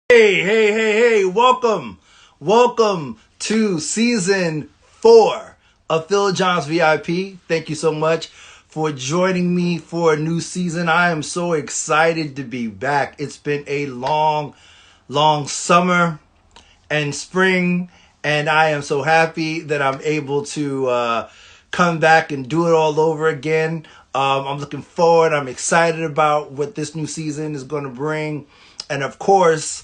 Hey, welcome to season 4 of Phil John's VIP. Thank you so much for joining me for a new season. I am so excited to be back. It's been a long summer and spring, and I am so happy that I'm able to come back and do it all over again. I'm looking forward. I'm excited about what this new season is going to bring. And of course,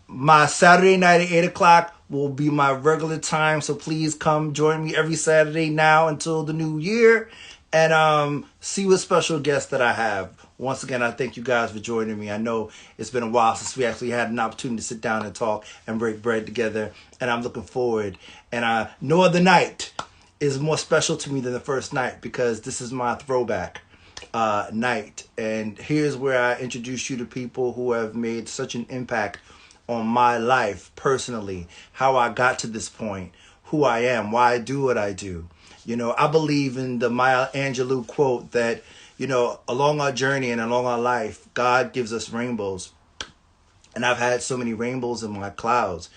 my Saturday night at 8 o'clock will be my regular time. So please come join me every Saturday now until the new year and see what special guests that I have. Once again, I thank you guys for joining me. I know it's been a while since we actually had an opportunity to sit down and talk and break bread together. And I'm looking forward. And no other night is more special to me than the first night because this is my throwback night. And here's where I introduce you to people who have made such an impact on my life personally, how I got to this point, who I am, why I do what I do. You know, I believe in the Maya Angelou quote that, you know, along our journey and along our life, God gives us rainbows. And I've had so many rainbows in my clouds.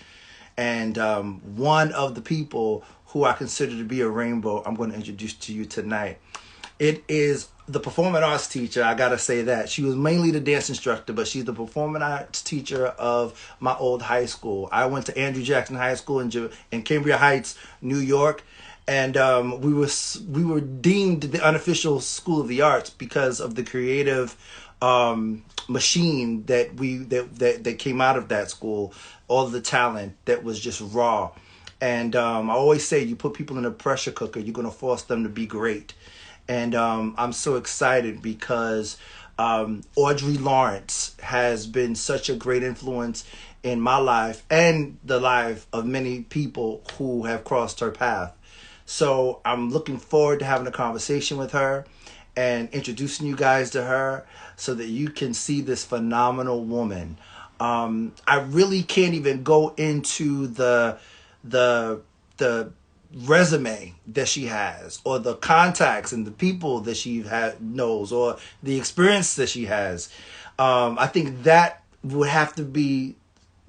And one of the people who I consider to be a rainbow, I'm going to introduce to you tonight. It is the performing arts teacher. I gotta say that she was mainly the dance instructor, but she's the performing arts teacher of my old high school. I went to Andrew Jackson High School in Cambria Heights, New York, and we were deemed the unofficial school of the arts because of the creative machine that came out of that school, all the talent that was just raw. And I always say, you put people in a pressure cooker, you're gonna force them to be great. And I'm so excited because Audrey Lawrence has been such a great influence in my life and the life of many people who have crossed her path. So I'm looking forward to having a conversation with her and introducing you guys to her so that you can see this phenomenal woman. I really can't even go into the the resume that she has or the contacts and the people that knows or the experience that she has. I think that would have to be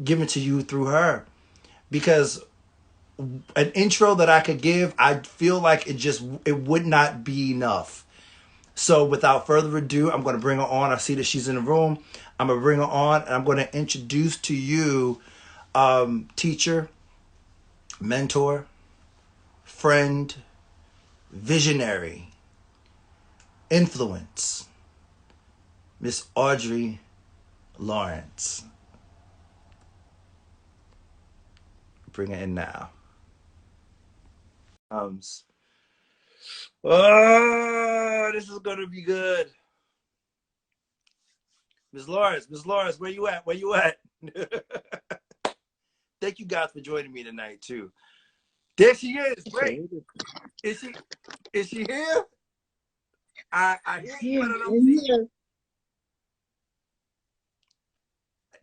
given to you through her because an intro that I could give, I feel like it would not be enough. So without further ado, I'm going to bring her on. I see that she's in the room. I'm going to bring her on and I'm going to introduce to you teacher, mentor, friend, visionary, influence, Miss Audrey Lawrence. Bring her in now. Oh, this is gonna be good. Miss Lawrence, where you at? Where you at? Thank you guys for joining me tonight too. There she is. Wait, is she here? I hear you, but I don't see you.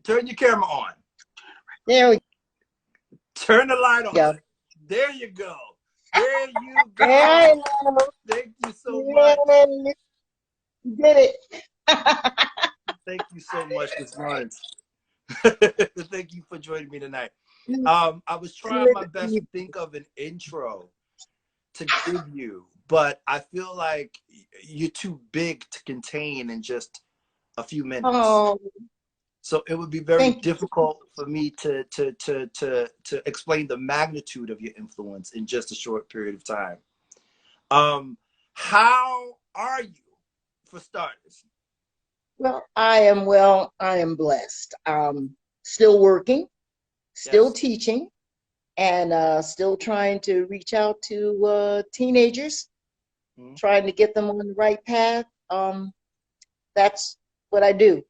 Turn your camera on. There we Turn the light on. go. There you go. There you go. Thank you so much. You did it. Thank you so much, Miss Lawrence. Thank you for joining me tonight. I was trying my best to think of an intro to give you, but I feel like you're too big to contain in just a few minutes. Oh, So it would be very difficult for me to explain the magnitude of your influence in just a short period of time. How are you, for starters? well. I am blessed. Still working, still Yes. teaching, and still trying to reach out to teenagers, Mhm. trying to get them on the right path. That's what I do.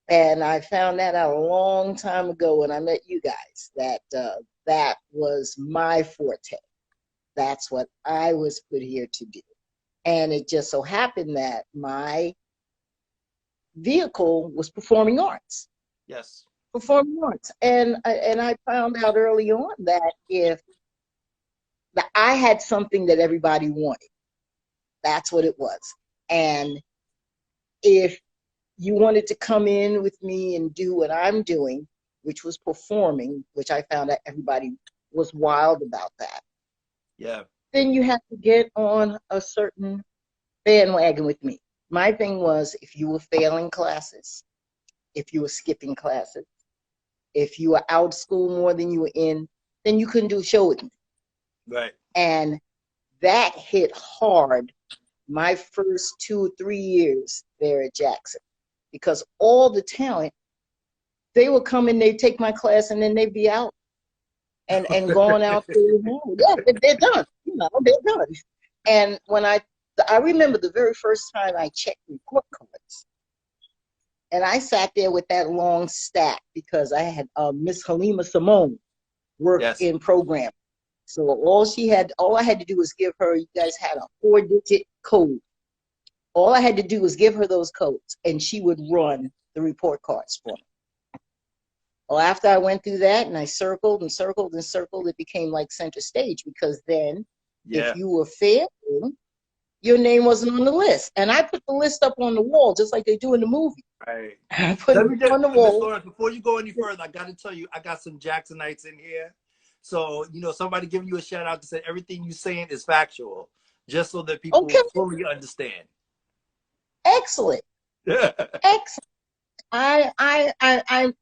And I found that out a long time ago when I met you guys, that that was my forte. That's what I was put here to do. And it just so happened that my vehicle was performing arts, Yes. performing arts. And I found out early on that if that I had something that everybody wanted, that's what it was. And if you wanted to come in with me and do what I'm doing, which was performing, which I found out everybody was wild about that. Yeah. Then you have to get on a certain bandwagon with me. My thing was, if you were failing classes, if you were skipping classes, if you were out of school more than you were in, then you couldn't do a show with me. Right. And that hit hard my first 2 or 3 years there at Jackson, because all the talent, they would come in, they'd take my class, and then they'd be out and going out to home. Yeah, they're done. You know, they're done. And when I remember the very first time I checked report cards, and I sat there with that long stack because I had Miss Halima Simone work Yes. in program. So all I had to do was give her, you guys had a 4-digit code. All I had to do was give her those codes, and she would run the report cards for me. Well, after I went through that and I circled and circled and circled, it became like center stage, because then if you were failing, your name wasn't on the list. And I put the list up on the wall, just like they do in the movie. Right. I put it on the Miss wall. Lawrence, before you go any further, I got to tell you, I got some Jacksonites in here. So, you know, somebody giving you a shout out to say everything you're saying is factual, just so that people fully understand. Excellent. Excellent. I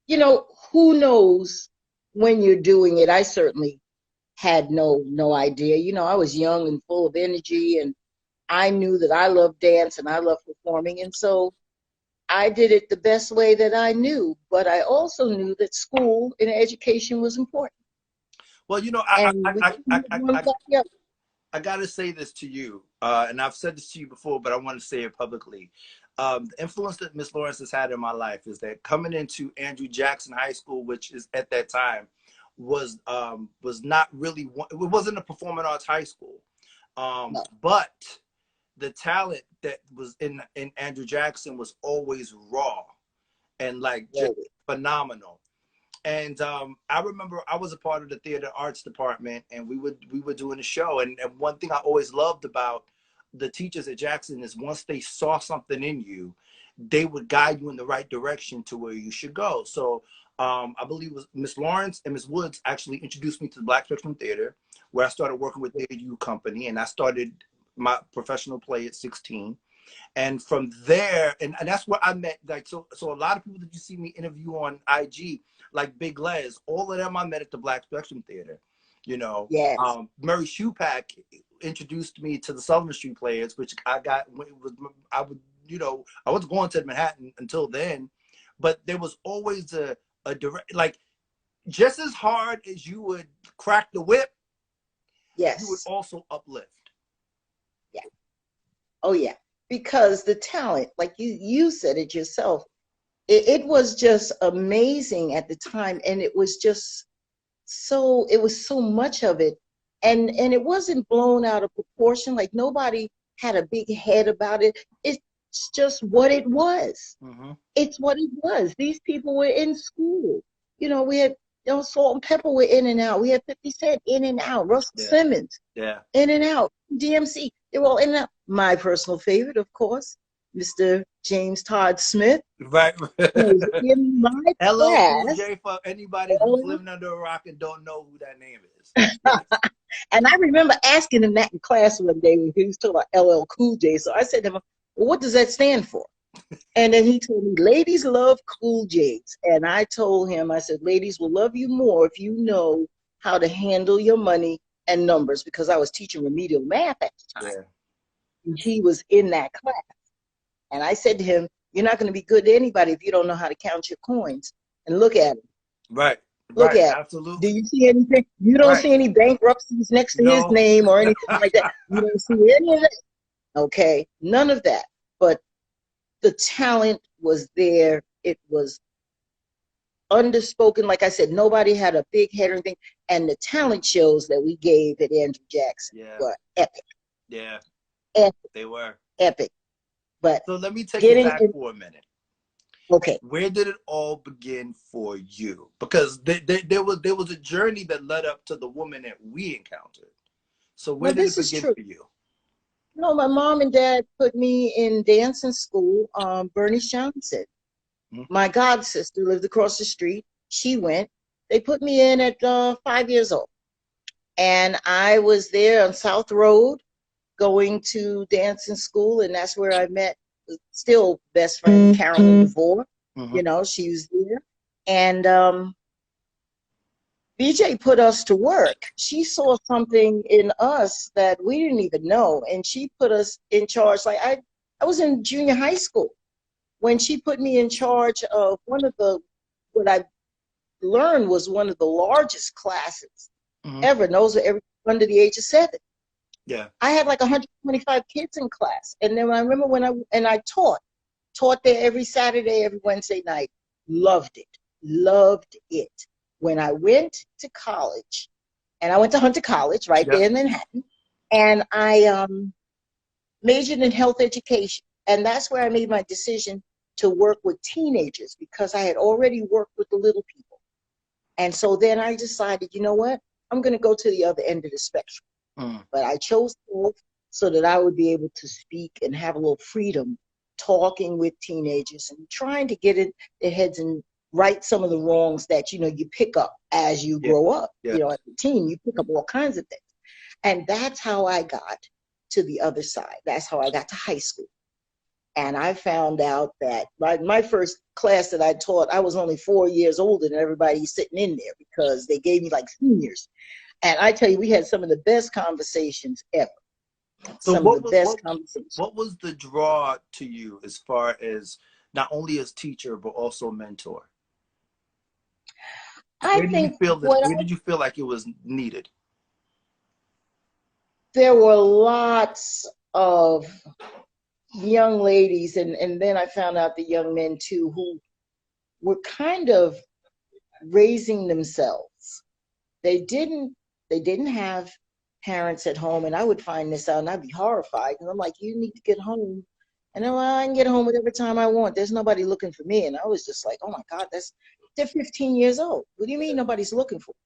you know, who knows when you're doing it? I certainly had no idea. You know, I was young and full of energy, and I knew that I loved dance and I loved performing, and so I did it the best way that I knew. But I also knew that school and education was important. Well, you know, I got to say this to you, and I've said this to you before, but I want to say it publicly. The influence that Miss Lawrence has had in my life is that coming into Andrew Jackson High School, which is at that time was not really, it wasn't a performing arts high school, No. but the talent that was in Andrew Jackson was always raw and like just phenomenal. And I remember I was a part of the theater arts department, and we were doing a show. And one thing I always loved about the teachers at Jackson is once they saw something in you, they would guide you in the right direction to where you should go. So I believe it was Miss Lawrence and Miss Woods actually introduced me to the Black Spectrum Theater, where I started working with their U company, and I started my professional play at 16. And from there, and that's where I met, like, so a lot of people that you see me interview on IG, like Big Les, all of them I met at the Black Spectrum Theater. You know, yes. Murray Shupak introduced me to the Sullivan Street Players, which I got, I would, you know, I wasn't going to Manhattan until then, but there was always a direct, like, just as hard as you would crack the whip, yes, you would also uplift. Yeah. Oh, yeah. Because the talent, like you said it yourself, it was just amazing at the time, and it was just so much of it, and it wasn't blown out of proportion. Like, nobody had a big head about it. It's just what it was. Mm-hmm. It's what it was. These people were in school. You know, we had, you know, Salt and Pepper were in and out. We had 50 Cent in and out. Russell Simmons, in and out. DMC, they were all in and out. My personal favorite, of course, Mr. James Todd Smith. Right. Who was in my LL class. Cool J, for anybody who's living under a rock and don't know who that name is. And I remember asking him that in class one day when he was talking about LL Cool J. So I said to him, well, what does that stand for? And then he told me, ladies love Cool J's. And I told him, I said, ladies will love you more if you know how to handle your money and numbers, because I was teaching remedial math at the time. And he was in that class. And I said to him, you're not going to be good to anybody if you don't know how to count your coins. And look at him. Right. Look at absolutely. Do you see anything? You don't see any bankruptcies next to his name or anything like that. You don't see any of that. Okay, none of that. But the talent was there. It was underspoken. Like I said, nobody had a big head or anything. And the talent shows that we gave at Andrew Jackson were epic. Yeah, epic. They were epic. But so let me take you back for a minute. Okay. Where did it all begin for you? Because there was a journey that led up to the woman that we encountered. So where did it begin for you? No, my mom and dad put me in dancing school. Bernice Johnson, my god sister, lived across the street. she went. They put me in at 5 years old. And I was there on South Road going to dancing school. And that's where I met still best friend Carolyn DeVore. You know, she was there. And BJ put us to work. She saw something in us that we didn't even know. And she put us in charge. Like I was in junior high school when she put me in charge of what I learned was one of the largest classes ever. And those were every under the age of 7. Yeah. I had like 125 kids in class. And then I remember when I taught there every Saturday, every Wednesday night, loved it. When I went to college, and I went to Hunter College right there in Manhattan, and I majored in health education. And that's where I made my decision to work with teenagers, because I had already worked with the little people. And so then I decided, you know what? I'm going to go to the other end of the spectrum. But I chose health so that I would be able to speak and have a little freedom talking with teenagers and trying to get in their heads and right some of the wrongs that, you know, you pick up as you grow up. You know, as a teen, you pick up all kinds of things. And that's how I got to the other side. That's how I got to high school. And I found out that my first class that I taught, I was only 4 years older than everybody sitting in there, because they gave me like seniors. And I tell you, we had some of the best conversations ever. So what was the draw to you as far as not only as teacher, but also mentor? Where did you feel like it was needed? There were lots of young ladies, and then I found out the young men too, who were kind of raising themselves. They didn't have parents at home, and I would find this out and I'd be horrified, because I'm like, you need to get home. And then, well, I can get home whatever time I want. There's nobody looking for me. And I was just like, oh my God, they're 15 years old. What do you mean nobody's looking for me?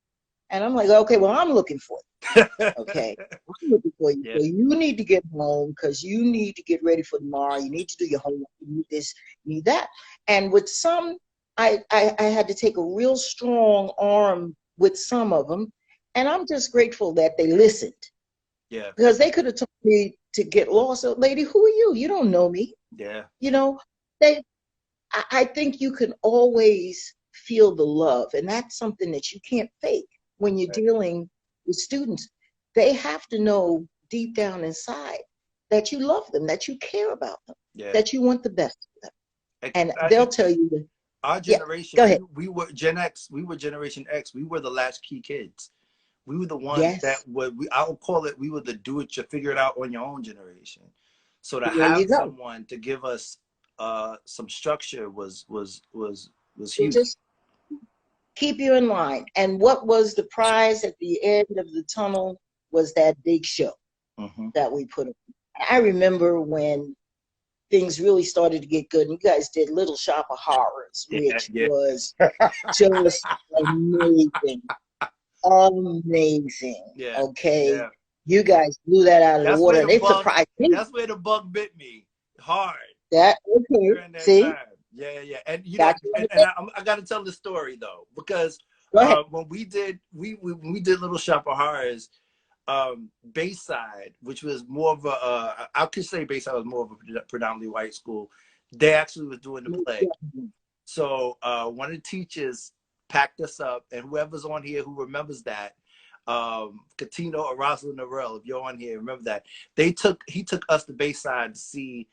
And I'm like, okay, well, I'm looking for you. Okay, I'm looking for you. So you need to get home, because you need to get ready for tomorrow. You need to do your homework. You need this, you need that. And with some, I had to take a real strong arm with some of them. And I'm just grateful that they listened. Yeah. Because they could have told me to get lost. So, lady, who are you? You don't know me. Yeah. You know, I think you can always feel the love. And that's something that you can't fake when you're dealing with students. They have to know deep down inside that you love them, that you care about them, that you want the best for them. And they'll tell you that. Our generation, go ahead. we were Gen X, we were Generation X, we were the latchkey kids. We were the ones that I would call it, we were the figure it out on your own generation. So to have someone to give us some structure was huge. Just keep you in line. And what was the prize at the end of the tunnel was that big show that we put on. I remember when things really started to get good, and you guys did Little Shop of Horrors, which was just amazing. Amazing. Okay. You guys blew that out of the water. They surprised me. That's where the bug bit me hard. See? Yeah. And you know, and I got to tell the story though, because when we did Little Shop of Horrors, Bayside, which was more of a I could say Bayside was more of a predominantly white school, they actually was doing the play. So one of the teachers packed us up, and whoever's on here who remembers that, Katino or Rosalind Norell, if you're on here, remember that he took us to Bayside to see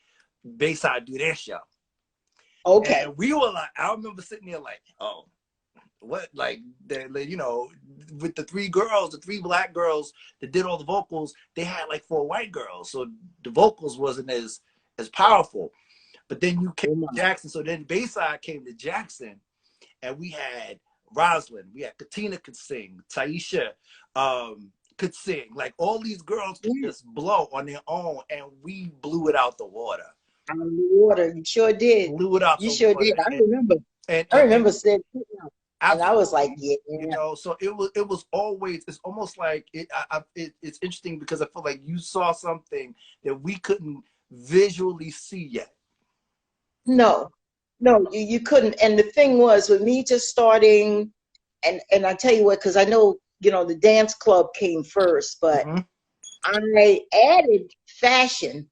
Bayside do their show. Okay. And we were like, I remember sitting there like, oh, what, like, you know, with the three black girls that did all the vocals, they had like 4 white girls, so the vocals wasn't as powerful. But then you came to Jackson, so then Bayside came to Jackson, and we had Rosalind, we had Katina could sing, Taisha could sing, like all these girls could just blow on their own, and we blew it out the water. You sure did. Blew it out. You sure did. I remember. I remember saying, and I was like, yeah. You know, so it was always. It's almost like it's interesting because I feel like you saw something that we couldn't visually see yet. No, No, you couldn't. And the thing was, with me just starting, and I tell you what, because I know, you know, the dance club came first, but I added fashion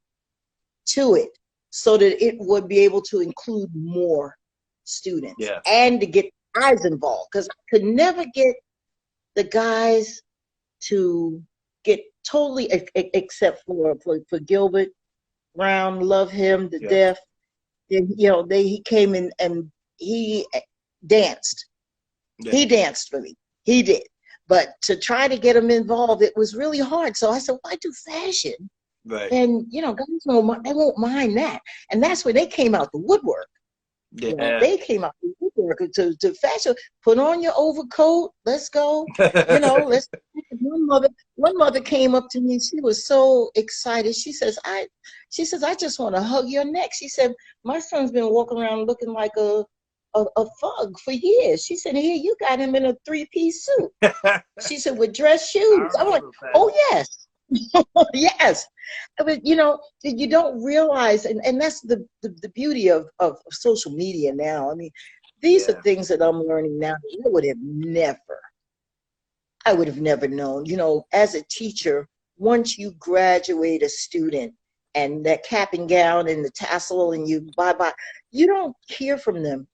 to it so that it would be able to include more students and to get guys involved, because I could never get the guys to get totally, except for Gilbert Brown, love him to death. And, you know, he came in and he danced. He danced for me. He did. But to try to get him involved, it was really hard. So I said, why do fashion? Right. And, you know, guys they won't mind that. And that's where they came out the woodwork. Yeah. You know, they came out the woodwork to fashion. Put on your overcoat. Let's go. You know, let's. One mother came up to me. She was so excited. She says, I just want to hug your neck. She said, my son's been walking around looking like a thug for years. She said, here, you got him in a 3-piece suit. She said, with dress shoes. I'm like, oh, yes. Yes. But, you know, you don't realize, and that's the beauty of social media now. I mean, these are things that I'm learning now that I would have never known. You know, as a teacher, once you graduate a student and that cap and gown and the tassel and you bye-bye, you don't hear from them.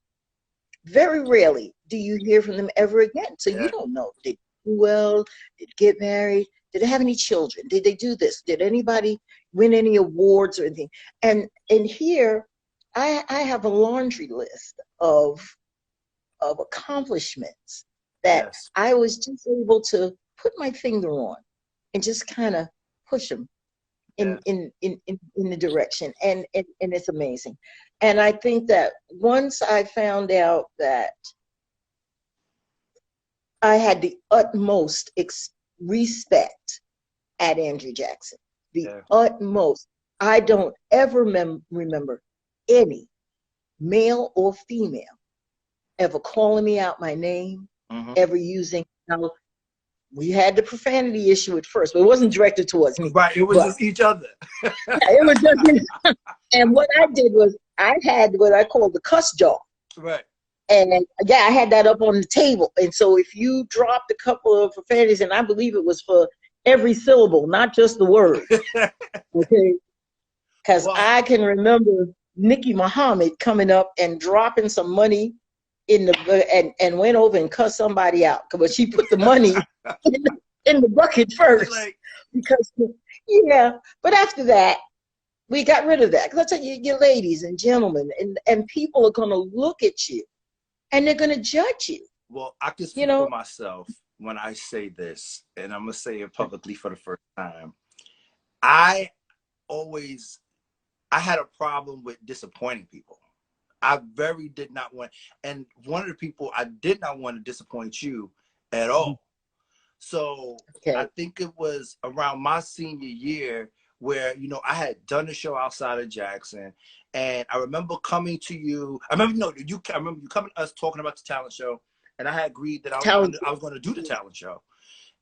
Very rarely do you hear from them ever again. So you don't know. Did they do well? Did they get married? Did they have any children? Did they do this? Did anybody win any awards or anything? And here, I have a laundry list of accomplishments that I was just able to put my finger on and just kind of push them in the direction. And it's amazing. And I think that once I found out that I had the utmost respect at Andrew Jackson, the utmost, I don't ever remember any male or female ever calling me out my name, ever using, now, we had the profanity issue at first, but it wasn't directed towards me. Right, it was just each other. It was just me. And what I did was I had what I call the cuss jar. Right. And I had that up on the table. And so if you dropped a couple of profanities, and I believe it was for every syllable, not just the word. Okay. Because I can remember Nikki Muhammad coming up and dropping some money in the and went over and cussed somebody out. But she put the money in the bucket first. Because but after that, we got rid of that. Because I tell you, ladies and gentlemen, and people are gonna look at you and they're gonna judge you. Well, I can speak for myself when I say this, and I'm gonna say it publicly for the first time. I had a problem with disappointing people. I very did not want, and one of the people I did not want to disappoint you at all. So I think it was around my senior year where, you know, I had done a show outside of Jackson, and I remember coming to you. I remember you coming to us talking about the talent show, and I had agreed that I was going to do the talent show,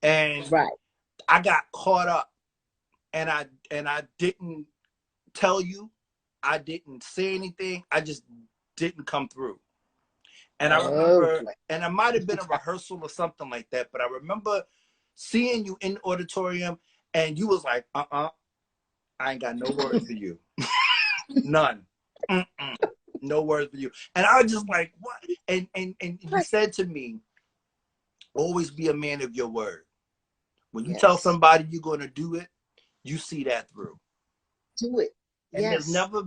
and I got caught up, and I didn't tell you, I didn't say anything, I just didn't come through. And I remember, and it might have been a rehearsal or something like that, but I remember seeing you in the auditorium, and you was like, I ain't got no words for you. None. No words for you. And I was just like, what? And you said to me, always be a man of your word. When you tell somebody you're going to do it, you see that through. Do it. And there's never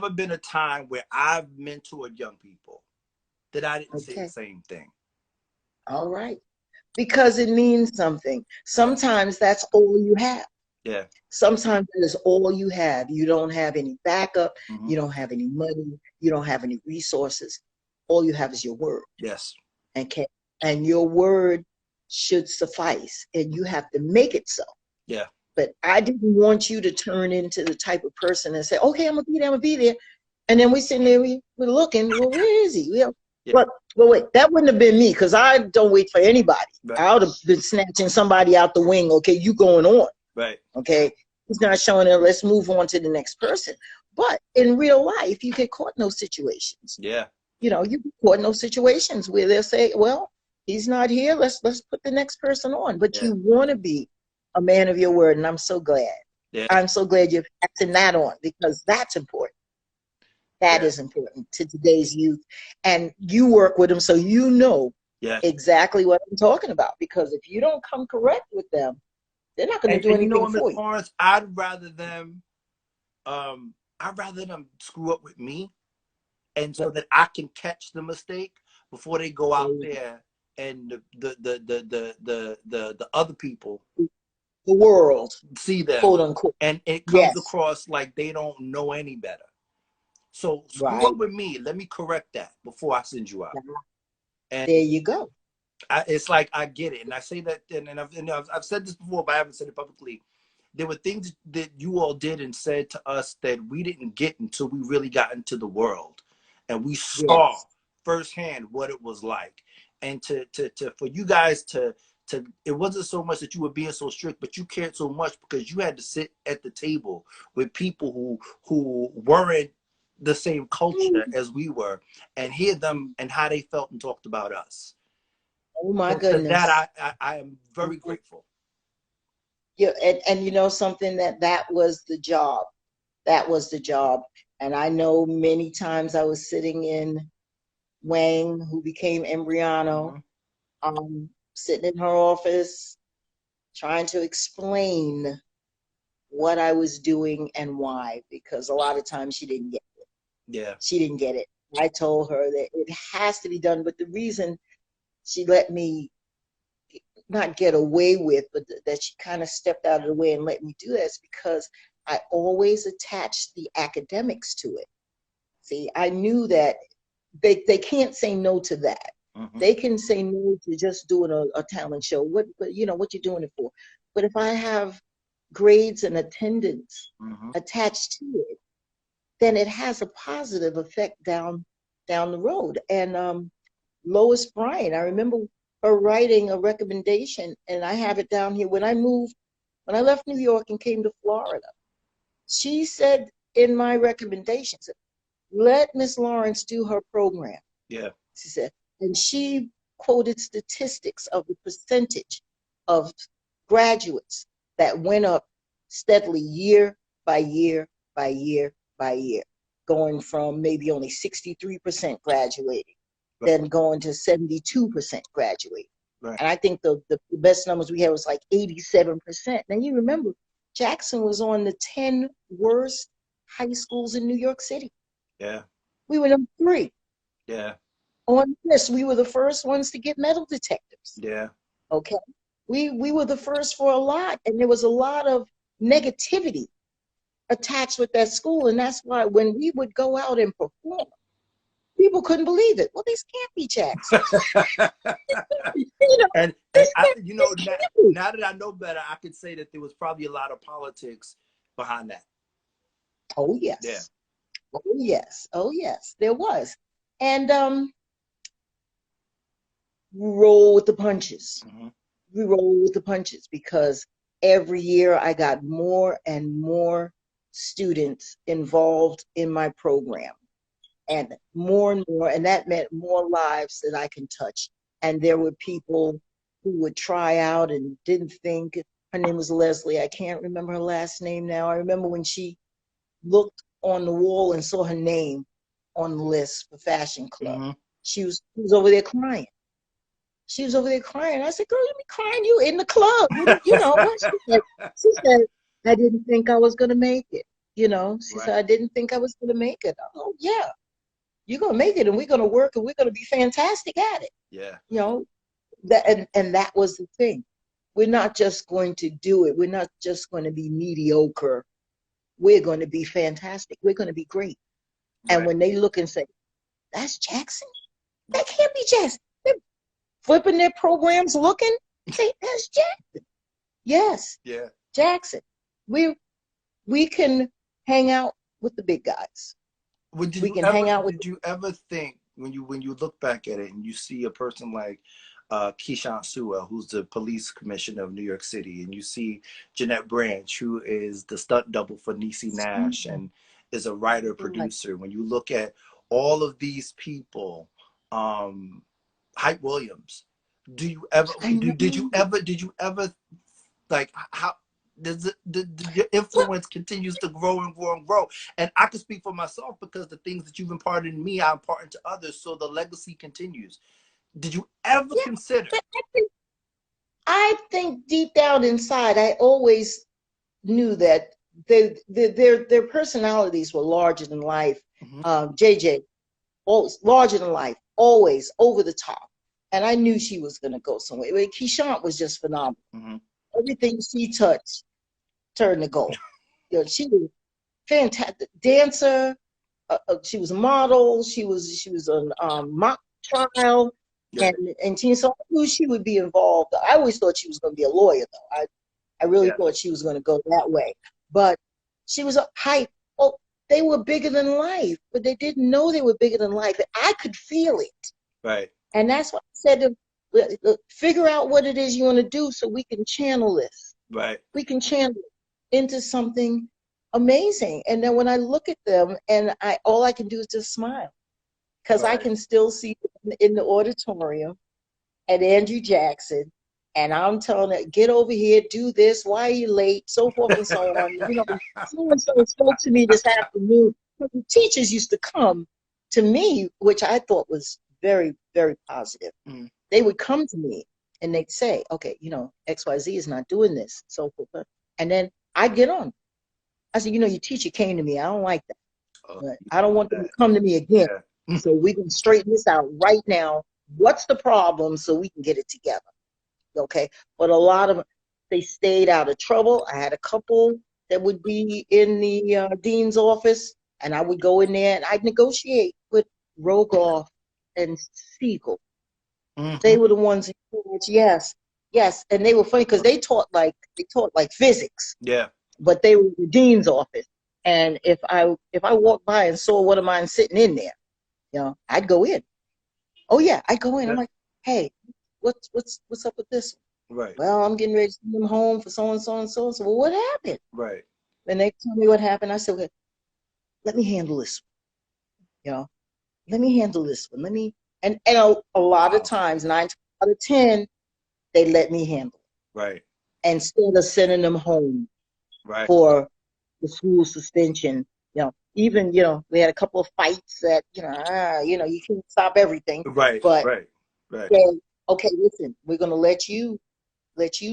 been a time where I've mentored young people that I didn't say the same thing. All right. Because it means something. Sometimes that's all you have. Yeah. Sometimes that is all you have. You don't have any backup. You don't have any money. You don't have any resources. All you have is your word. Yes. And your word should suffice. And you have to make it so. Yeah. But I didn't want you to turn into the type of person and say, okay, I'm going to be there. And then we sitting there, we're looking, well, where is he? But wait, that wouldn't have been me, because I don't wait for anybody. Right. I would have been snatching somebody out the wing. Okay, you going on. Right. Okay. He's not showing it. Let's move on to the next person. But in real life, you get caught in those situations. Yeah. You know, you get caught in those situations where they'll say, well, he's not here. Let's put the next person on. But Yeah. you want to be a man of your word. And I'm so glad. Yeah. I'm so glad you're passing that on, because that's important. That Yeah. is important to today's youth. And you work with them, so you know Yeah. exactly what I'm talking about. Because if you don't come correct with them, they're not going to do And you know anything what, Miss for you. Lawrence, I'd rather them screw up with me, and so that I can catch the mistake before they go out there and the other people The world, see them, quote unquote. and it comes Yes, across like they don't know any better. So screw right. up with me. Let me correct that before I send you out. And There you go. it's like I get it, and I say that, and I've said this before, but I haven't said it publicly. There were things that you all did and said to us that we didn't get until we really got into the world, and we saw Yes. firsthand what it was like. And to for you guys to it wasn't so much that you were being so strict, but you cared so much because you had to sit at the table with people who weren't the same culture as we were, and hear them and how they felt and talked about us. Oh my So to that, goodness. I am very grateful. Yeah, and you know something, that was the job. That was the job. And I know many times I was sitting in Wang, who became Embriano, Mm-hmm. sitting in her office trying to explain what I was doing and why, because a lot of times Yeah. she didn't get it. I told her that it has to be done, but the reason she let me not get away with, but that she kind of stepped out of the way and let me do that is because I always attached the academics to it. See, I knew that they can't say no to that. Mm-hmm. They can say no to just doing a talent show. What you doing it for? But if I have grades and attendance Mm-hmm. attached to it, then it has a positive effect down the road. And Lois Bryant, I remember her writing a recommendation, and I have it down here. When I left New York and came to Florida, she said in my recommendations, let Miss Lawrence do her program. Yeah. She said, and she quoted statistics of the percentage of graduates that went up steadily year by year by year by year, going from maybe only 63% graduating, Right. then going to 72% graduating. Right. And I think the best numbers we had was like 87%. Now you remember, Jackson was on the 10 worst high schools in New York City. Yeah. We were number 3 Yeah. on this. We were the first ones to get metal detectors. Yeah. Okay. We were the first for a lot, and there was a lot of negativity attached with that school. And that's why when we would go out and perform, people couldn't believe it. Well, this can't be Jackson. You know, and this I, can't, you know, this can't be. now that I know better, I could say that there was probably a lot of politics behind that. Oh Yeah. yes. Oh yes. Oh yes. There was. And we roll with the punches. Mm-hmm. We roll with the punches because every year I got more and more students involved in my program, and more, and that meant more lives that I can touch. And there were people who would try out and didn't think. Her name was Leslie. I can't remember her last name now. I remember when she looked on the wall and saw her name on the list for Fashion Club. Mm-hmm. She was over there crying. She was over there crying. I said, "Girl, you be crying? You in the club? What?" She said, "I didn't think I was gonna make it. She Right. said, I didn't think I was gonna make it." Oh yeah, you're gonna make it, and we're gonna work, and we're gonna be fantastic at it. Yeah. You know and that was the thing. We're not just going to do it. We're not just going to be mediocre. We're going to be fantastic. We're going to be great. And Right. when they look and say, "That's Jackson," that can't be Jackson. They're flipping their programs, looking, say, "That's Jackson." Yes, Yeah. Jackson. We can hang out with the big guys. Well, did We you can ever hang out with. did you ever think when you look back at it and you see a person like Keechant Sewell, who's the police commissioner of New York City, and you see Jeanette Branch, who is the stunt double for Niecy Nash, is a writer Right. producer. When you look at all of these people, Hype Williams, do you ever I know. did you ever like how does your influence continues to grow and grow and grow? And I can speak for myself because the things that you've imparted in me, I impart into others, so the legacy continues. Did you ever Yeah, consider? but I think deep down inside, I always knew that their personalities were larger than life. Mm-hmm, JJ, always larger than life, always over the top. And I knew she was going to go somewhere. I mean, Keechant was just phenomenal. mm-hmm. Everything she touched turned to gold. You know, she was fantastic dancer. She was a model. She was on mock trial, Yeah, and so I knew she would be involved. I always thought she was going to be a lawyer, though. I really yeah, thought she was going to go that way. But she was a hype. Oh, they were bigger than life, but they didn't know they were bigger than life. And I could feel it. right, And that's what I said to figure out what it is you want to do so we can channel this. right, We can channel it into something amazing. And then when I look at them and all I can do is just smile because I right. can still see them in the auditorium at Andrew Jackson. And I'm telling her, get over here, do this, why are you late, so forth and so on. You know, so-and-so spoke to me this afternoon. The teachers used to come to me, which I thought was very, very positive. Mm, They would come to me and they'd say, okay, you know, XYZ is not doing this, so forth. And then I'd get on. I said, you know, your teacher came to me. I don't like that. oh, But you I don't know want them to that. come to me again. Yeah. So we can straighten this out right now. What's the problem so we can get it together? Okay. But a lot of them, they stayed out of trouble. I had a couple that would be in the dean's office, and I would go in there and I'd negotiate with Rogoff and Siegel. Mm-hmm. They were the ones in charge. Yes, yes, and they were funny because they taught like physics, Yeah, but they were in the dean's office. And if I walked by and saw one of mine sitting in there, you know, I'd go in. Oh yeah, I'd go in. I'm yeah, like, hey, what's up with this? right, Well, I'm getting ready to send them home for so and so and so. So, well, what happened? right, And they tell me what happened. I said, okay, let me handle this one. You know, let me handle this one. And a lot of wow, times, 9 out of 10, they let me handle right, it instead of sending them home right, for the school suspension. You know, even we had a couple of fights that you can't stop everything, right, but right, right, they okay, listen, we're gonna let you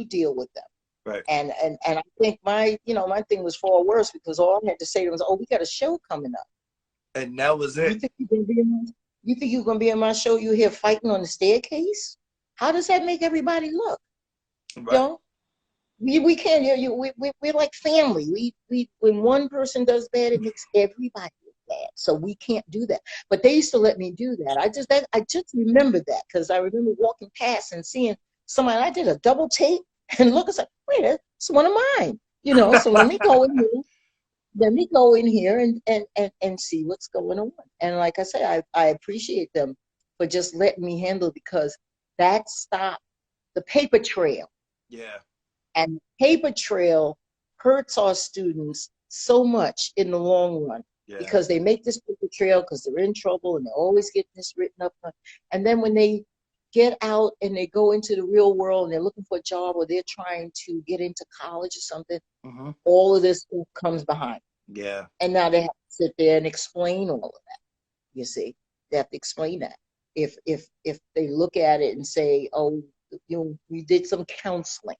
deal with them. right. And I think my thing was far worse because all I had to say was, oh, we got a show coming up. And that was You it. think you're gonna be in my, you think you're gonna be in my show? You here fighting on the staircase? How does that make everybody look? You Right, know, we can't. We're like family. We when one person does bad, it makes everybody look bad. So we can't do that. But they used to let me do that. I just remember that because I remember walking past and seeing somebody. I did a double take and look. It's like, wait, that's one of mine. So let me go in here. Let me go in here and see what's going on. And like I said, I appreciate them for just letting me handle it because that stopped the paper trail. yeah, And paper trail hurts our students so much in the long run yeah, because they make this paper trail because they're in trouble and they're always getting this written up. And then when they get out and they go into the real world and they're looking for a job or they're trying to get into college or something, mm-hmm. all of this stuff comes behind. Yeah, And now they have to sit there and explain all of that. You see, they have to explain that. If they look at it and say, oh, we did some counseling.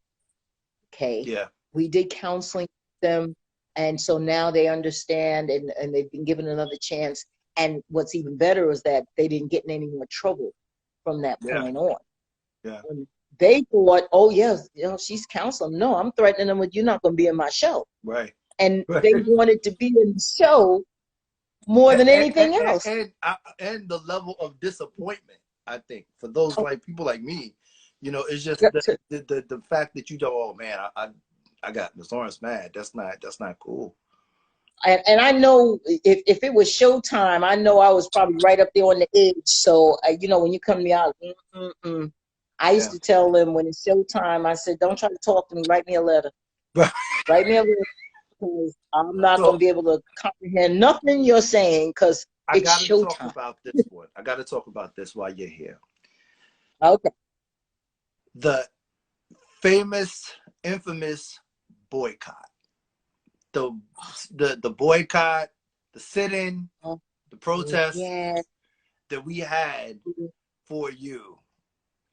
Okay, yeah, we did counseling with them, and so now they understand, and they've been given another chance. And what's even better is that they didn't get in any more trouble from that yeah, point on. yeah, And they thought, oh yes, she's counseling. No, I'm threatening them with, you're not going to be in my show. right, And right. they wanted to be in the show more than and, and, anything and, else. and, and the level of disappointment, I think, for those Oh, like people like me, it's just yeah, the fact that you go, oh man, I got Miss Lawrence mad. That's not cool. and I know if it was Showtime, I know I was probably right up there on the edge. So, when you come to me out, I used Yeah. to tell them when it's Showtime, I said, don't try to talk to me. Write me a letter. Write me a letter. because I'm not going to So be able to comprehend nothing you're saying because I it's got to talk showtime. about this one. I got to talk about this while you're here. Okay. The famous, infamous boycott. The the boycott, the sit-in, Oh, the protests yeah. that we had for you.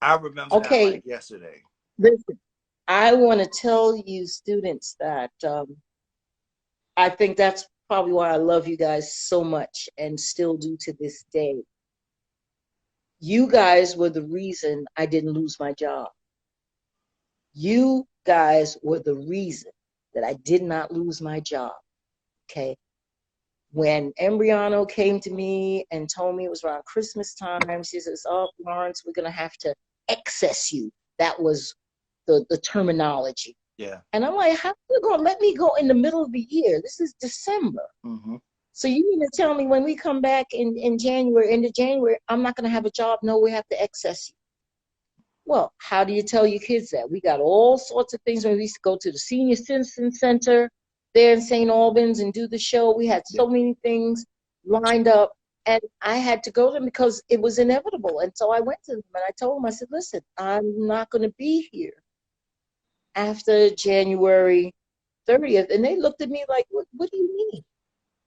I remember that Okay. like yesterday. Listen, I want to tell you, students, that I think that's probably why I love you guys so much and still do to this day. You guys were the reason I didn't lose my job. You guys were the reason that I did not lose my job. Okay. When Embriano came to me and told me it was around Christmas time, she says, "Oh, Lawrence, we're going to have to excess you." That was the terminology. Yeah. And I'm like, how are you going to let me go in the middle of the year? This is December. Mm-hmm. So you mean to tell me when we come back in January, into January, I'm not going to have a job? No, we have to excess you. Well, how do you tell your kids that? We got all sorts of things when we used to go to the Senior Citizen Center there in St. Albans and do the show. We had Yeah. so many things lined up, and I had to go to them because it was inevitable. And so I went to them and I told them, I said, listen, I'm not going to be here after January 30th. And they looked at me like, what do you mean?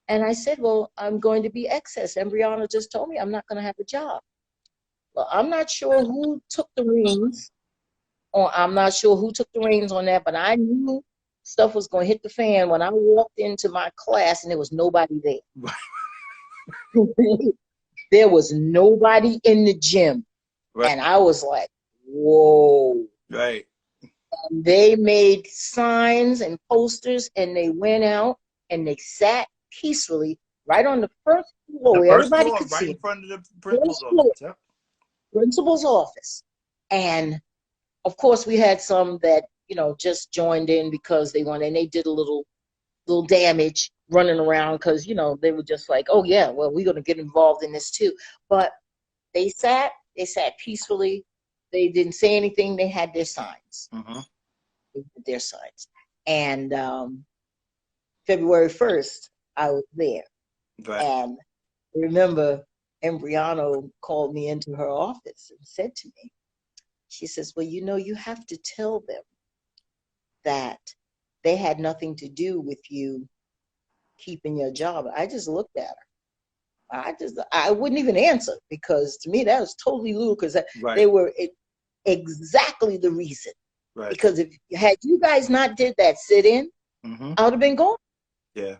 And I said, well, I'm going to be excess. Embryona just told me I'm not going to have a job. Well, I'm not sure who took the reins, or I'm not sure who took the reins on that, but I knew stuff was going to hit the fan when I walked into my class and there was nobody there. There was nobody in the gym. Right. And I was like, whoa. Right. And they made signs and posters and they went out and they sat peacefully right on the first floor The where first everybody floor, could right see in it. front of the First principal's floor, office. Yep. principal's office. And of course we had some that, just joined in because they wanted, and they did a little damage running around because, they were just like, oh yeah, well, we're going to get involved in this too. But they sat peacefully. They didn't say anything. They had their signs. Mm-hmm. They had their signs. And February 1st, I was there. Right. And I remember Embriano called me into her office and said to me, she says, well, you have to tell them that they had nothing to do with you keeping your job. I just looked at her. I wouldn't even answer because to me that was totally ludicrous. Right. They were exactly the reason. Right. Because if had you guys not did that sit-in, Mm-hmm. I would have been gone. Yeah.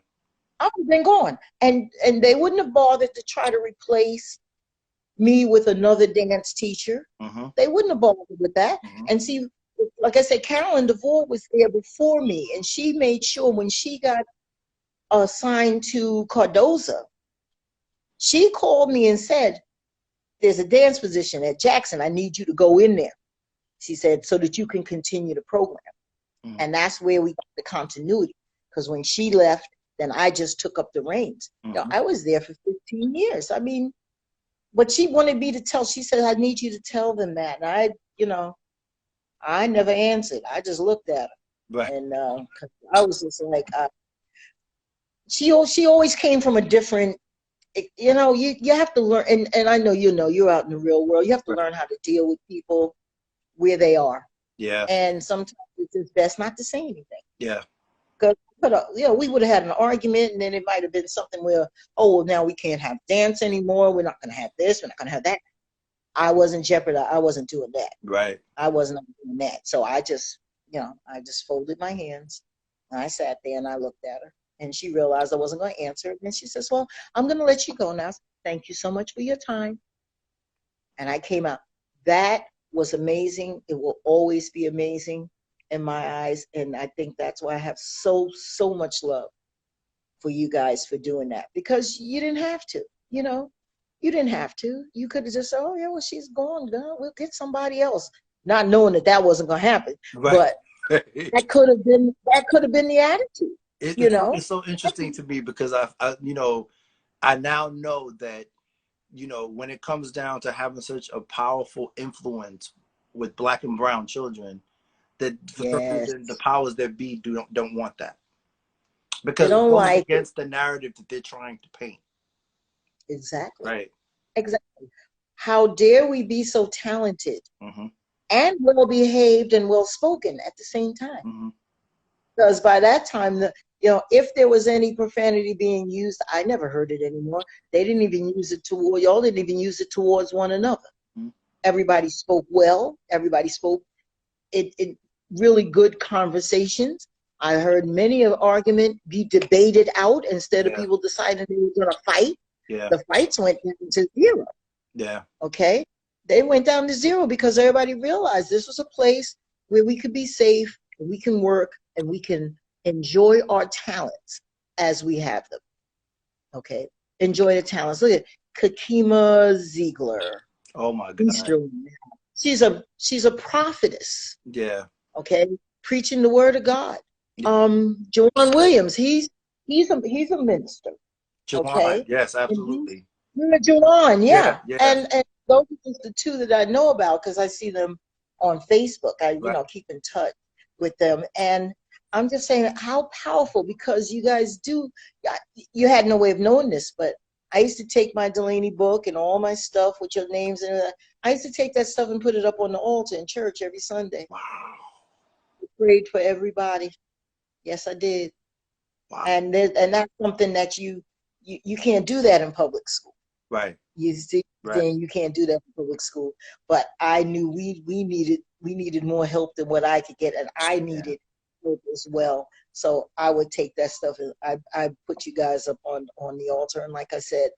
I would have been gone. And they wouldn't have bothered to try to replace me with another dance teacher. Mm-hmm. They wouldn't have bothered with that. Mm-hmm. And see, like I said, Carolyn DeVore was there before me, and she made sure when she got assigned to Cardoza, she called me and said, there's a dance position at Jackson. I need you to go in there. She said, so that you can continue the program. Mm-hmm. And that's where we got the continuity. Because when she left, then I just took up the reins. Mm-hmm. I was there for 15 years. I mean, but she wanted me to tell, she said, I need you to tell them that. And I never answered. I just looked at her. Right. And I was just like, she always came from a different, you have to learn, and I know you're out in the real world. You have to learn how to deal with people where they are. Yeah. And sometimes it's best not to say anything. Yeah. Because we would have had an argument, and then it might have been something where, oh, well, now we can't have dance anymore. We're not going to have this. We're not going to have that. I wasn't jeopardized. I wasn't doing that. Right. I wasn't doing that. So I just folded my hands. And I sat there and I looked at her. And she realized I wasn't going to answer. And she says, well, I'm going to let you go now. Thank you so much for your time. And I came out. That was amazing. It will always be amazing in my eyes. And I think that's why I have so much love for you guys for doing that. Because you didn't have to, You didn't have to. You could have just said, oh, yeah, well, she's gone. We'll get somebody else. Not knowing that wasn't going to happen. Right. But that could have been the attitude. It's so interesting to me because I now know that, when it comes down to having such a powerful influence with Black and brown children, that for some reason the powers that be don't want that. They Because it don't goes like it. against the narrative that they're trying to paint. Exactly. Right. Exactly. How dare we be so talented Mm-hmm. and well behaved and well spoken at the same time? Mm-hmm. Because by that time, if there was any profanity being used, I never heard it anymore. They didn't even use it toward y'all. Didn't even use it towards one another. Mm-hmm. Everybody spoke well. Everybody spoke it really good conversations. I heard many of argument be debated out instead of Yeah. people deciding they were going to fight. Yeah. The fights went down to zero. Yeah. Okay, they went down to zero because everybody realized this was a place where we could be safe, and we can work, and we can enjoy our talents as we have them. Okay, enjoy the talents. Look at Kakima Ziegler. Oh my God. She's a prophetess. Yeah. Okay, preaching the word of God. Yeah. Jawan Williams, he's a minister. Jawan. Okay, Yes, and he's absolutely. Jawan, Yeah. yeah, Yes. and those are just the two that I know about because I see them on Facebook. I Right. keep in touch with them, and I'm just saying how powerful, because you guys do. You had no way of knowing this, but I used to take my Delaney book and all my stuff with your names in it. I used to take that stuff and put it up on the altar in church every Sunday. Wow. I prayed for everybody. Yes, I did. Wow. And that's something that you can't do that in public school. Right. You see, Right. you can't do that in public school. But I knew we needed more help than what I could get, and I needed help as well. So I would take that stuff and I put you guys up on the altar. And like I said,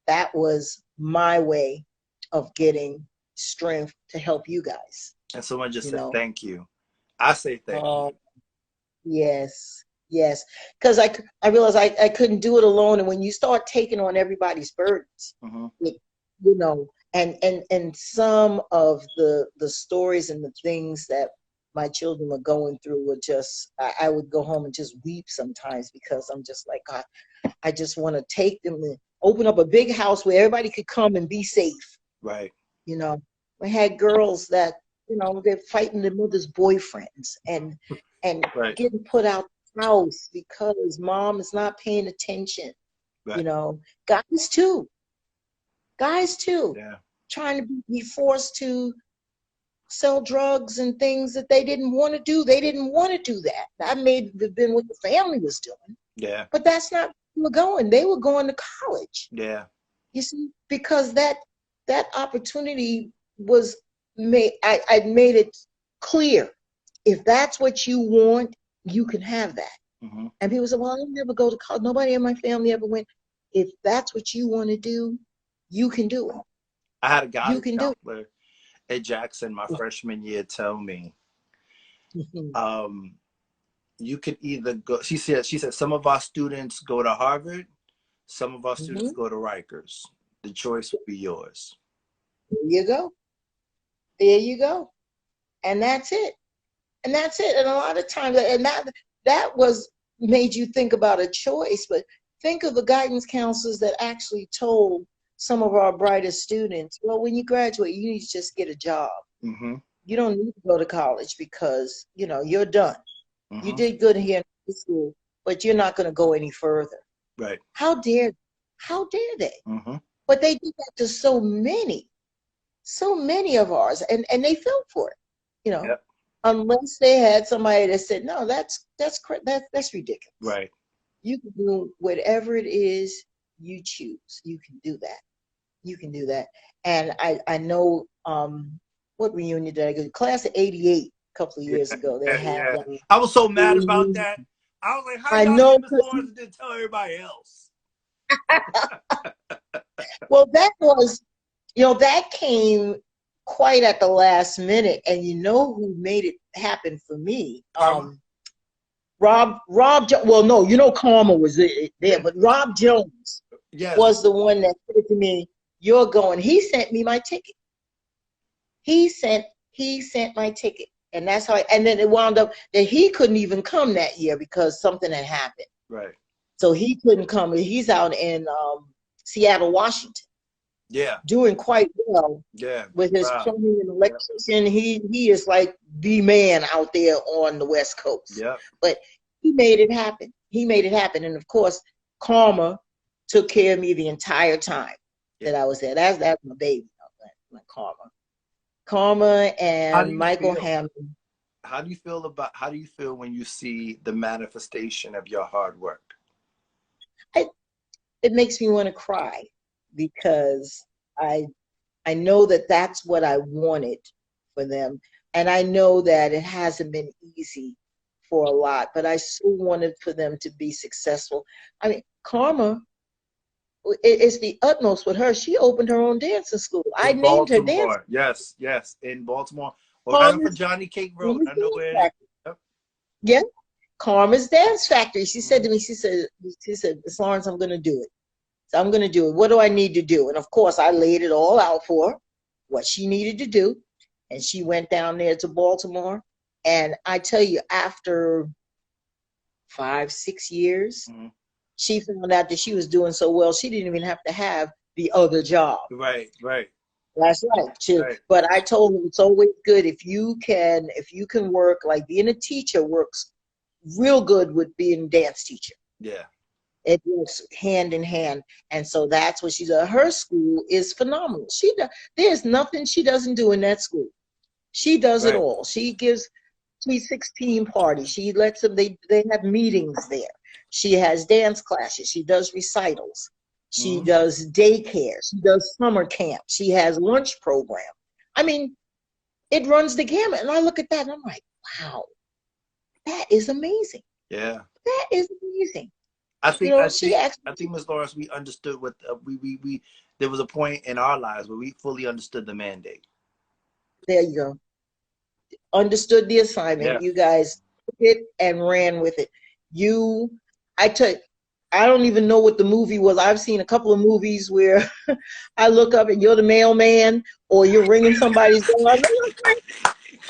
that was my way of getting strength to help you guys. And someone just said know. thank you. I say thank you. Yes, yes. Because I realized I couldn't do it alone. And when you start taking on everybody's burdens, Mm-hmm. and some of the stories and the things that my children were going through were just, I would go home and just weep sometimes because I'm just like, God, I just want to take them and open up a big house where everybody could come and be safe. Right. We had girls that, they're fighting their mother's boyfriends and Right. getting put out the house because mom is not paying attention. Right. Guys too. Yeah. Trying to be forced to sell drugs and things that they didn't want to do. They didn't want to do that. That may have been what the family was doing. Yeah. But that's not where they were going. They were going to college. Yeah. You see, because that opportunity was made. I made it clear. If that's what you want, you can have that. Mm-hmm. And people say, well, I'll never go to college. Nobody in my family ever went. If that's what you want to do, you can do it. I had a guidance You can do counselor at Jackson my freshman year tell me, it. you could either go, she said some of our students go to Harvard, some of our students go to Rikers. The choice will be yours. There you go. There you go. And that's it. And that's it. And a lot of times, and that was made you think about a choice, but think of the guidance counselors that actually told some of our brightest students, well, when you graduate, you need to just get a job. Mm-hmm. You don't need to go to college because, you're done. Mm-hmm. You did good here in high school, but you're not going to go any further. Right. How dare they? Mm-hmm. But they did that to so many of ours, and they fell for it, Yep. Unless they had somebody that said, no, that's ridiculous. Right. You can do whatever it is you choose. You can do that. You can do that. And I know what reunion did I go to? Class of '88 a couple of years ago. They had. I was so mad about that. I was like, how y'all know, get Miss Lawrence and didn't tell everybody else? Well, that was, that came quite at the last minute, and who made it happen for me? Rob. Well, no, Karma was there, but Rob Jones was the one that said to me, "You're going." He sent me my ticket. He sent my ticket, and that's how. And then it wound up that he couldn't even come that year because something had happened. Right. So he couldn't come. He's out in Seattle, Washington. Yeah. Doing quite well. Yeah. With his plumbing and electrician, he is like the man out there on the West Coast. Yeah. But he made it happen. he made it happen. And of course, Karma took care of me the entire time that I was there. That's my baby, my Karma. Karma and Michael Hammond. How do you feel when you see the manifestation of your hard work? It makes me want to cry, because I know that that's what I wanted for them. And I know that it hasn't been easy for a lot, but I still wanted for them to be successful. I mean, Karma, it's the utmost with her. She opened her own dancing school. I named her dance. Yes, in Baltimore. Or right for Johnny Cake Road. I know where it is. Yep. Yeah. Karma's Dance Factory. She said to me, she said, Miss Lawrence, I'm going to do it. So I'm going to do it. What do I need to do? And of course, I laid it all out for her, what she needed to do. And she went down there to Baltimore. And I tell you, after 5-6 years, she found out that she was doing so well, she didn't even have to have the other job. Right. That's right. But I told her it's always good if you can work, like being a teacher works real good with being a dance teacher. Yeah. It works hand in hand. And so that's what she does. Her school is phenomenal. There's nothing she doesn't do in that school. She does it all. She gives 316 parties. She lets them, they have meetings there. She has dance classes. She does recitals. She does daycare. She does summer camp. She has lunch program. I mean, it runs the gamut. And I look at that and I'm like, wow, that is amazing. Yeah. That is amazing. I think Ms. Lawrence, we understood what we there was a point in our lives where we fully understood the mandate. There you go. Understood the assignment. Yeah. You guys took it and ran with it. I tell you, I don't even know what the movie was. I've seen a couple of movies where I look up and you're the mailman or you're ringing somebody's door. I'm like,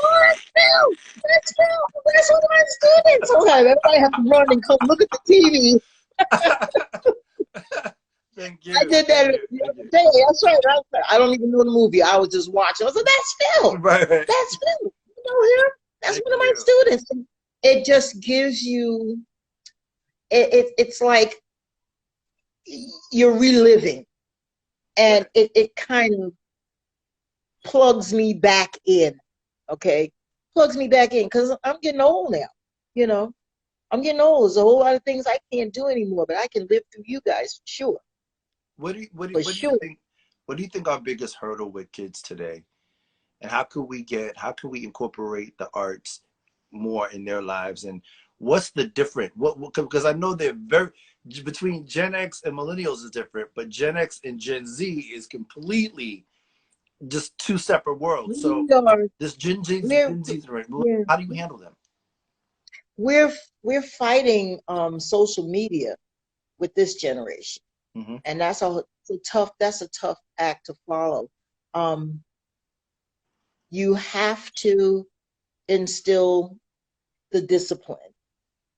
oh, that's Phil. That's Phil. That's what I'm students. Sometimes everybody have to run and come look at the TV. Thank you. I did that the other day. That's right. I don't even know the movie. I was just watching. I was like, that's Phil. Right. That's Phil. You know him? That's one of my students. It just gives you, it's like you're reliving. And it kind of plugs me back in. Okay? Plugs me back in because I'm getting old now. You know? I'm getting old. There's a whole lot of things I can't do anymore, but I can live through you guys for sure. What do you think our biggest hurdle with kids today, and how could we incorporate the arts more in their lives, and what's the different because I know they're very between Gen X and millennials is different, but Gen X and Gen Z is completely just two separate worlds. So this Gen Z, how do you handle them? We're fighting social media with this generation. And that's a tough act to follow. You have to instill the discipline.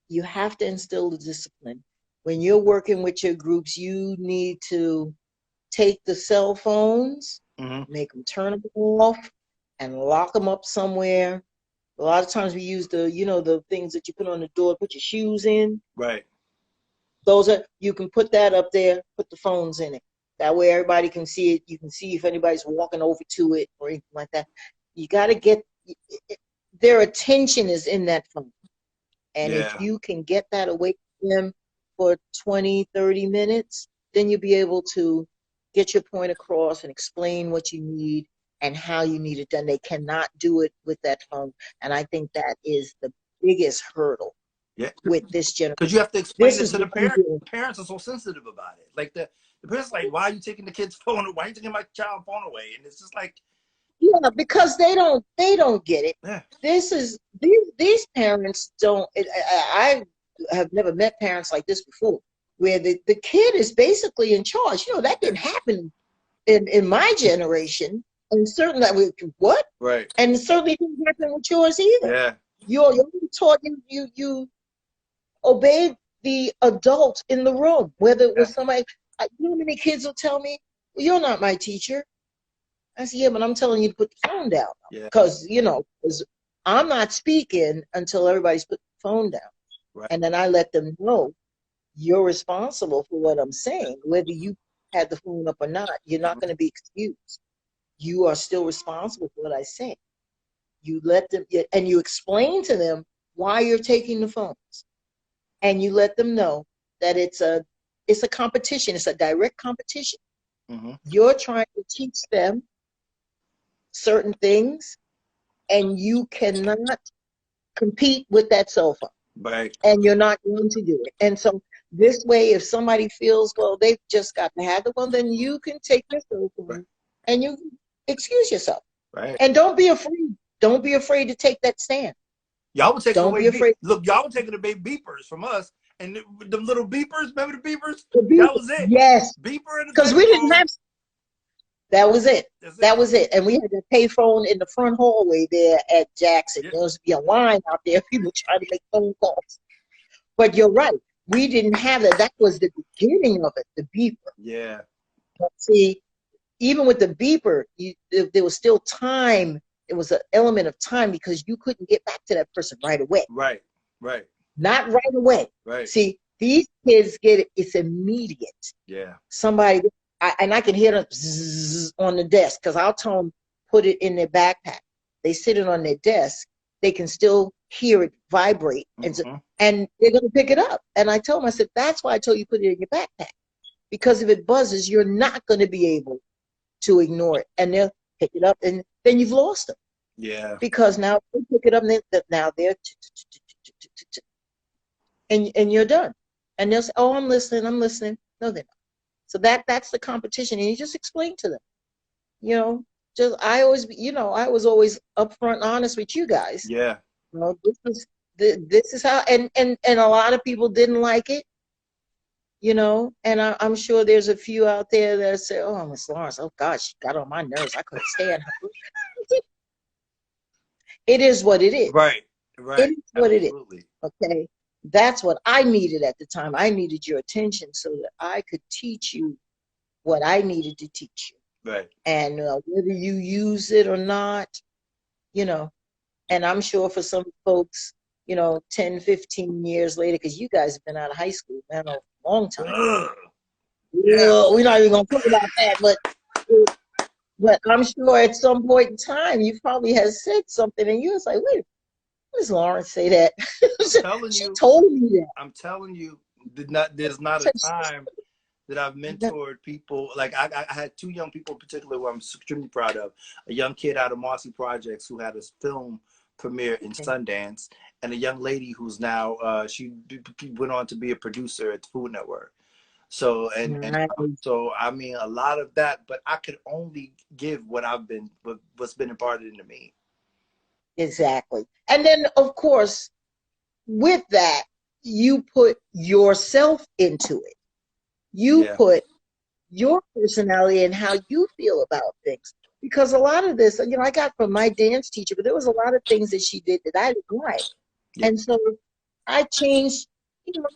You have to instill the discipline. When you're working with your groups, you need to take the cell phones, make them turn them off, and lock them up somewhere. A lot of times we use the things that you put on the door, put your shoes in. Right. You can put that up there, put the phones in it. That way everybody can see it. You can see if anybody's walking over to it or anything like that. You got to get, their attention is in that phone. And if you can get that away from them for 20, 30 minutes, then you'll be able to get your point across and explain what you need and how you need it done. They cannot do it with that phone. And I think that is the biggest hurdle with this generation. Because you have to explain it to the parents. The parents are so sensitive about it. Like the parents are like, why are you taking the kid's phone? Why are you taking my child's phone away? And it's just like, yeah, because they don't get it. Yeah. These parents don't. I have never met parents like this before, where the kid is basically in charge. That didn't happen in my generation, and certainly what? Right. And certainly didn't happen with yours either. Yeah. You're taught you obeyed the adult in the room, whether it was somebody. You know how many kids will tell me, well, you're not my teacher. I said, yeah, but I'm telling you to put the phone down. Because, I'm not speaking until everybody's put the phone down. Right. And then I let them know you're responsible for what I'm saying, whether you had the phone up or not. You're not going to be excused. You are still responsible for what I say. You let them, and you explain to them why you're taking the phones, and you let them know that it's a competition. It's a direct competition. Mm-hmm. You're trying to teach them certain things, and you cannot compete with that cell phone. Right. And you're not going to do it. And so this way, if somebody feels, well, they've just got to have the one, then you can take your cell phone Right. and you excuse yourself. Right. And don't be afraid. Don't be afraid to take that stand. Y'all were taking Don't away be afraid. look, y'all were taking away beepers from us, and the little beepers. Remember the beepers? The That beeper, was it. yes, Beeper in the because we didn't bedroom. have. That was it. That's That it. was it. And we had a payphone in the front hallway there at Jackson. Yeah. There was be a line out there, people trying to make phone calls. But you're right. We didn't have that. That was the beginning of it, the beeper. Yeah. But see, even with the beeper, there was still time. It was an element of time because you couldn't get back to that person right away. Right. Right. Not right away. Right. See, these kids get it. It's immediate. Yeah. Somebody, and I can hear them zzz on the desk because I'll tell them put it in their backpack. They sit it on their desk. They can still hear it vibrate, Mm-hmm. and they're going to pick it up. And I told them, I said, that's why I told you put it in your backpack. Because if it buzzes, you're not going to be able to ignore it. And they'll pick it up, and then you've lost them. Yeah. Because now they pick it up, and now they're, and you're done. And they'll say, oh, I'm listening. No, they're not. So that's the competition. And you just explain to them, I was always upfront and honest with you guys. Yeah. This is how, and a lot of people didn't like it, and I'm sure there's a few out there that say, oh, Miss Lawrence, oh gosh, she got on my nerves. I couldn't stand her. It is what it is. Right. Right. It is what Absolutely. it is. Okay. That's what I needed at the time. I needed your attention so that I could teach you what I needed to teach you. Right. And whether you use it or not, and I'm sure for some folks, 10, 15 years later, because you guys have been out of high school, man, a long time. Yeah. We're not even going to talk about that, but I'm sure at some point in time, you probably has said something, and you was like, wait, Ms. Lawrence say that? She told me that. I'm telling you, there's not a time that I've mentored people. Like I had two young people in particular who I'm extremely proud of. A young kid out of Marcy Projects who had a film premiere in Sundance, and a young lady who's now she went on to be a producer at the Food Network. So so I mean a lot of that, but I could only give what's been imparted into me. Exactly. And then of course with that you put yourself into it. You put your personality and how you feel about things. Because a lot of this, I got from my dance teacher, but there was a lot of things that she did that I didn't like. Yeah. And so I changed,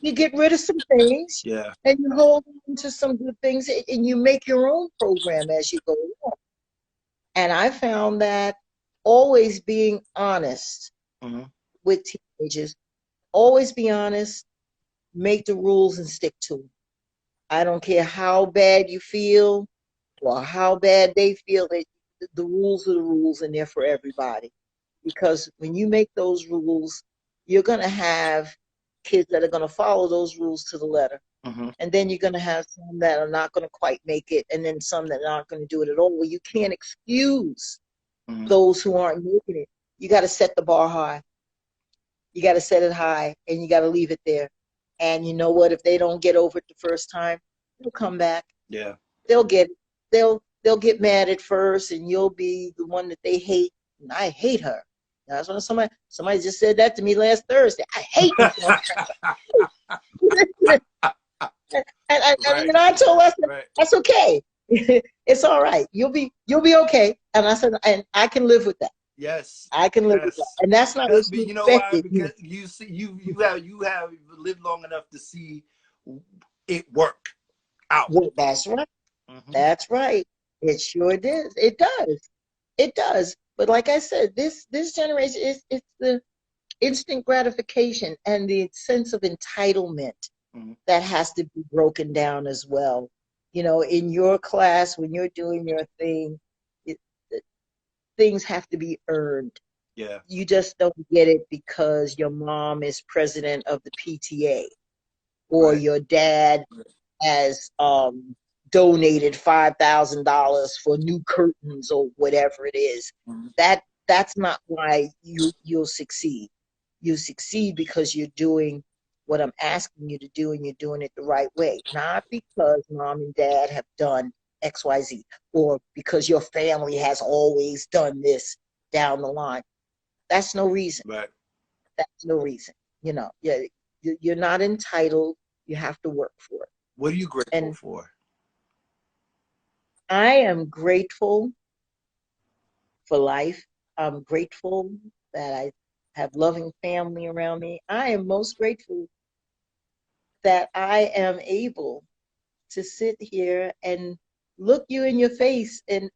you get rid of some things and you hold on to some good things and you make your own program as you go along. And I found that always being honest with teenagers, always be honest, make the rules and stick to them. I don't care how bad you feel or how bad they feel. The rules are the rules and they're for everybody. Because when you make those rules, you're going to have kids that are going to follow those rules to the letter. And then you're going to have some that are not going to quite make it, and then some that aren't going to do it at all. Well, you can't excuse those who aren't making it. You got to set the bar high. You got to set it high, and you got to leave it there. And you know what? If they don't get over it the first time, they'll come back. Yeah. They'll get it. They'll get mad at first, and you'll be the one that they hate. And I hate her. That's when somebody just said that to me last Thursday. I hate her. and I told her, that's okay. It's all right. You'll be okay. And I said, and I can live with that. Yes, I can live with that, and that's not what you know why? Because you see, you have lived long enough to see it work out. Well, that's right. That's right. It sure does. It does. It does. But like I said, this generation it's instant gratification and the sense of entitlement Mm-hmm. that has to be broken down as well. You know, in your class, when you're doing your thing, it, things have to be earned. Yeah. You just don't get it because your mom is president of the PTA or Right. your dad has donated $5,000 for new curtains or whatever it is. Mm-hmm. That's not why you'll succeed. You succeed because you're doing what I'm asking you to do and you're doing it the right way, not because mom and dad have done XYZ or because your family has always done this down the line. That's no reason. Right. That's no reason. You know, you're not entitled. You have to work for it. What are you grateful And for? I am grateful for life. I'm grateful that I have loving family around me. I am most grateful that I am able to sit here and look you in your face and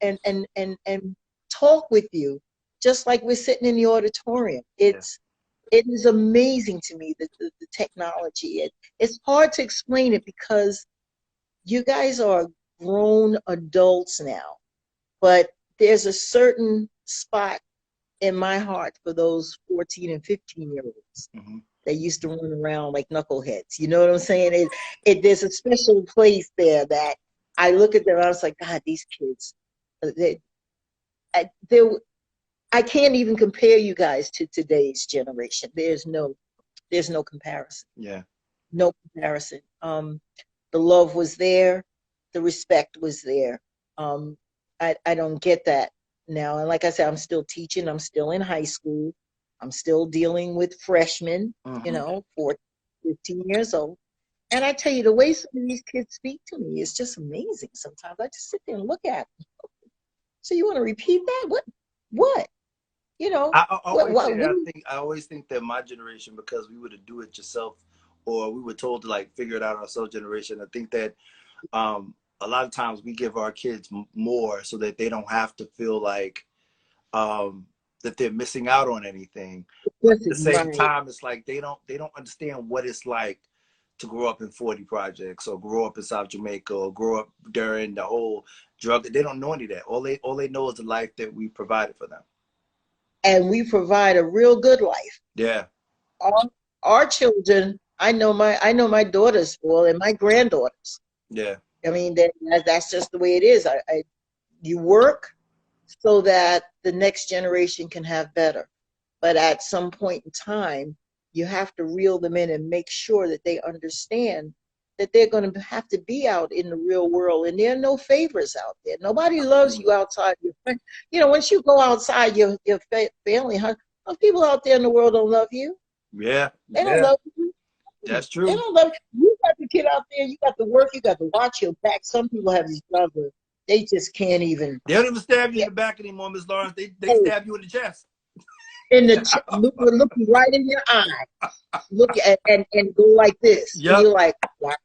talk with you just like we're sitting in the auditorium. Yeah. It is amazing to me the technology. It's hard to explain it because you guys are grown adults now, but there's a certain spot in my heart for those 14 and 15-year-olds Mm-hmm. that used to run around like knuckleheads. You know what I'm saying? There's a special place there that I look at them and I was like, God, these kids, they, they, I can't even compare you guys to today's generation. There's no comparison. Yeah. No comparison. The love was there, the respect was there. I don't get that now. And like I said, I'm still teaching, I'm still in high school, I'm still dealing with freshmen, you Mm-hmm. know, 14, 15 years old. And I tell you, the way some of these kids speak to me is just amazing sometimes. I just sit there and look at them. So you want to repeat that? What? You know, I always say what that. I always think that my generation, because we were to do it yourself, or we were told to like figure it out ourselves. Generation. I think that a lot of times we give our kids more so that they don't have to feel like that they're missing out on anything. But at the listen, same right. time, it's like they don't understand what it's like to grow up in 40 projects or grow up in South Jamaica or grow up during the whole drug. They don't know any of that. All they know is the life that we provided for them. And we provide a real good life. Yeah. our, our children, I know my daughters well and my granddaughters. Yeah. I mean that's just the way it is. You work so that the next generation can have better. But at some point in time, you have to reel them in and make sure that they understand that they're going to have to be out in the real world, and there are no favors out there. Nobody loves you outside your friend. You know, once you go outside your family, most people out there in the world don't love you. Yeah. They don't Yeah. love you. That's They true. don't love you. You got the kid out there. You got to work. You got to watch your back. Some people have these jobs where they just can't even They don't even stab you in get the back anymore, Miss Lawrence. They oh, stab you in the chest. in look you right in your eye. Look at and go like this, and Yep. you're like, wow,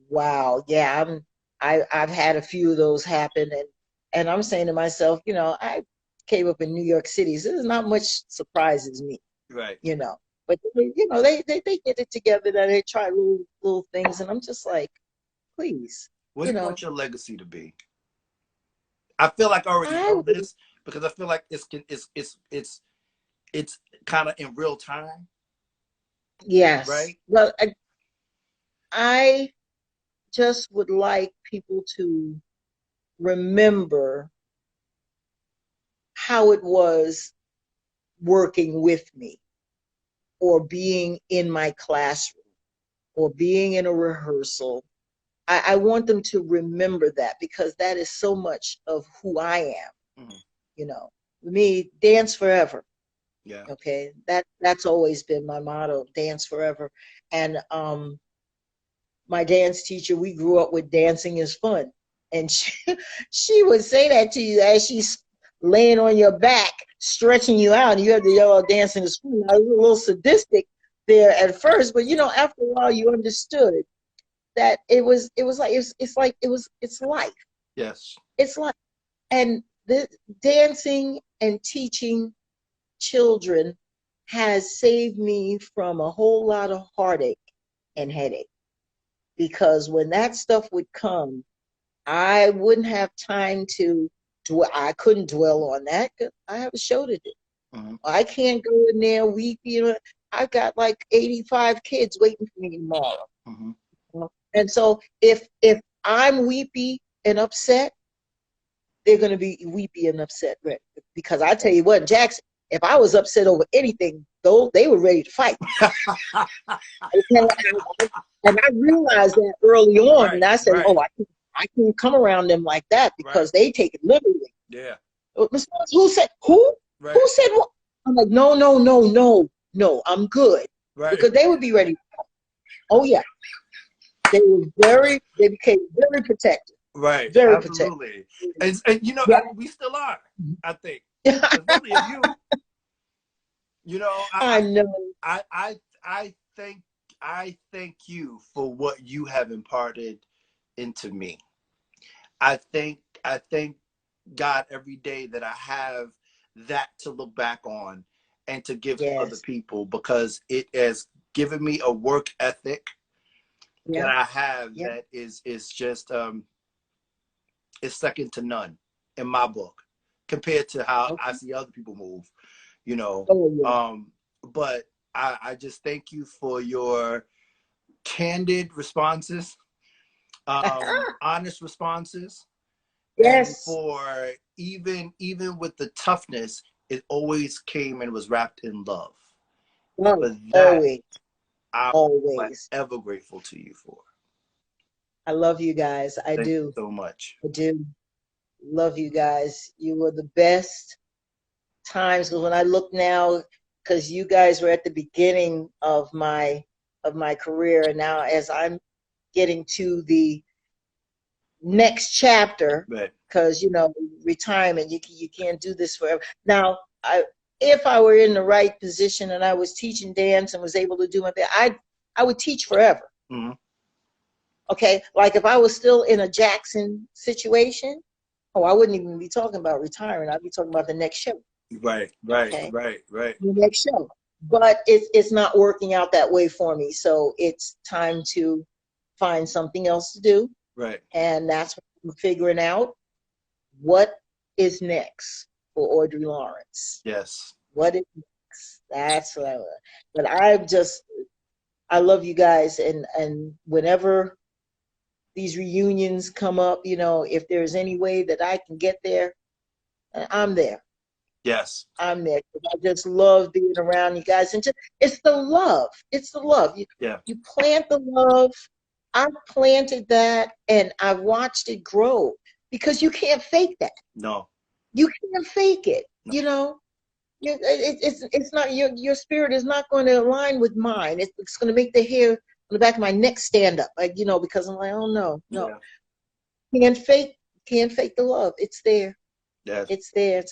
wow, yeah. I've had a few of those happen, and I'm saying to myself, you know, I came up in New York City, so there's not much surprises me, Right. you know. But you know, they get it together, that they try little things, and I'm just like, please, What you do you know, want your legacy to be? I feel like I already I know would, this because I feel like it's kind of in real time, yes. right? Well, I just would like people to remember how it was working with me, or being in my classroom, or being in a rehearsal. I want them to remember that, because that is so much of who I am. Mm-hmm. You know, me, dance forever. Yeah. Okay, that's always been my motto, dance forever. And my dance teacher, we grew up with dancing is fun, and she would say that to you as she's laying on your back, stretching you out, and you have the yellow dancing in school. I was a little sadistic there at first, but you know, after a while, you understood that it's life. Yes. It's life. And the dancing and teaching children has saved me from a whole lot of heartache and headache. Because when that stuff would come, I wouldn't have time to dwell. I couldn't dwell on that because I have a show to do. Mm-hmm. I can't go in there weepy. I've got like 85 kids waiting for me tomorrow. Mm-hmm. And so if I'm weepy and upset, they're going to be weepy and upset. Because I tell you what, Jackson, if I was upset over anything, though, they were ready to fight. And I realized that early on, Right, and I said, right. "Oh, I can't come around them like that because they take it literally." Yeah. Who said who? Right. Who said what? I'm like, no, I'm good. Right. Because they would be ready. Oh yeah, they became very protective. Right. Very Absolutely. protective. And you know, Yeah. we still are, I think. Especially of you. You know, I know. I thank you for what you have imparted into me. I thank God every day that I have that to look back on and to give to other people, because it has given me a work ethic that I have that is just is second to none in my book compared to how I see other people move, you know. But I just thank you for your candid responses, honest responses, and for even with the toughness, it always came and was wrapped in love. For that, I'm ever grateful to you for. I love you guys. I Thank do. you so much. I do. Love you guys. You were the best times. Because when I look now, because you guys were at the beginning of my career, and now as I'm getting to the next chapter, because retirement, you can't do this forever. Now, if I were in the right position and I was teaching dance and was able to do my thing, I would teach forever. Mm-hmm. Okay, like if I was still in a Jackson situation, I wouldn't even be talking about retiring. I'd be talking about the next show. Right. The next show. But it's not working out that way for me. So it's time to find something else to do. Right. And that's what I'm figuring out. What is next for Audrey Lawrence? Yes. What is next? That's what I love. But I love you guys. And whenever these reunions come up, if there's any way that I can get there, I'm there. Yes. I'm there. I just love being around you guys. And it's the love. It's the love. You plant the love. I've planted that and I've watched it grow, because you can't fake that. No. You can't fake it. No. It's not, your spirit is not going to align with mine. It's going to make the hair on the back of my neck stand up, because I'm like, oh no. Can't fake the love. It's there. Yes. It's there.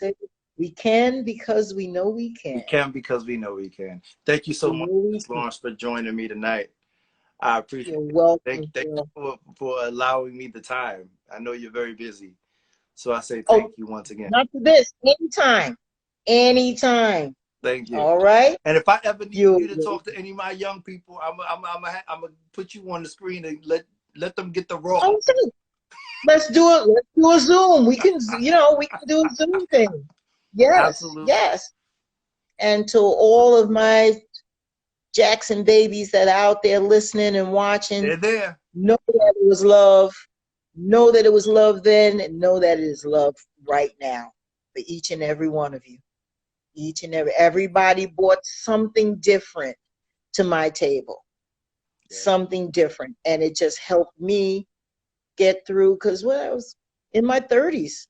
We can because we know we can. We can because we know we can. Thank you so much, Ms. Lawrence, for joining me tonight. I appreciate it. You're welcome. Thank you for allowing me the time. I know you're very busy. So I say thank you once again. Not for this. Anytime. Anytime. Thank you. All right. And if I ever need you to talk to any of my young people, I'm gonna put you on the screen and let them get the raw. Okay. Let's do it. Let's do a Zoom. We can do a Zoom thing. Yes. Absolutely. Yes. And to all of my Jackson babies that are out there listening and watching, they're there. Know that it was love. Know that it was love then, and know that it is love right now for each and every one of you. Everybody brought something different to my table. Something different. And it just helped me get through, because when I was in my 30s,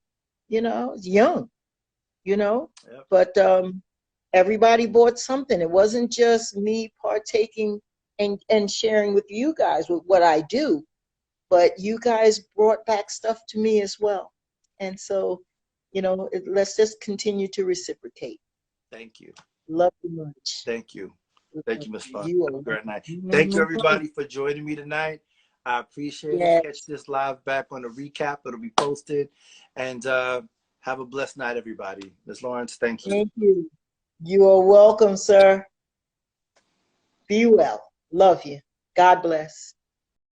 I was young, but everybody bought something. It wasn't just me partaking and sharing with you guys with what I do, but you guys brought back stuff to me as well. And so, let's just continue to reciprocate. Thank you. Love you much. Thank you. Thank you, Ms. Fox. Great night. Thank you, everybody, for joining me tonight. I appreciate it. Catch this live back on the recap. It'll be posted. And have a blessed night, everybody. Ms. Lawrence, thank you. Thank you. You are welcome, sir. Be well. Love you. God bless.